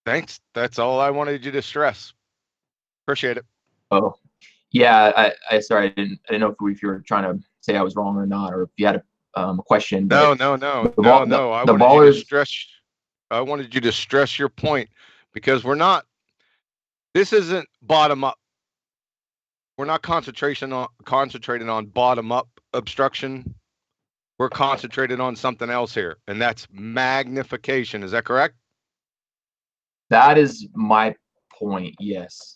Thanks. That's all I wanted you to stress. Appreciate it. Oh, yeah. I sorry. I didn't know if you were trying to say I was wrong or not, or if you had a question. No. I wanted you to stress your point, because this isn't bottom up. We're not concentrating on bottom up obstruction. We're concentrated on something else here, and that's magnification. Is that correct? That is my point, yes.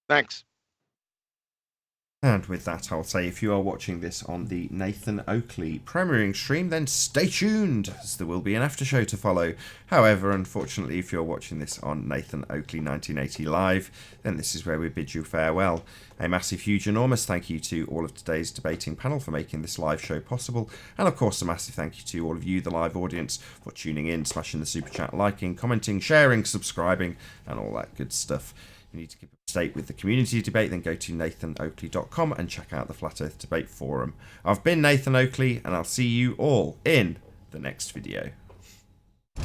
Thanks. And with that, I'll say if you are watching this on the Nathan Oakley premiering stream, then stay tuned, as there will be an after show to follow. However, unfortunately, if you're watching this on Nathan Oakley 1980 Live, then this is where we bid you farewell. A massive, huge, enormous thank you to all of today's debating panel for making this live show possible. And of course, a massive thank you to all of you, the live audience, for tuning in, smashing the super chat, liking, commenting, sharing, subscribing, and all that good stuff. If you need to keep up to date with the community debate, then go to nathanoakley.com and check out the Flat Earth Debate Forum. I've been Nathan Oakley, and I'll see you all in the next video.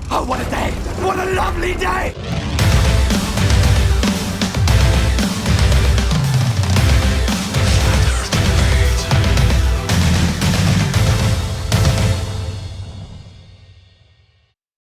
Oh, what a day! What a lovely day!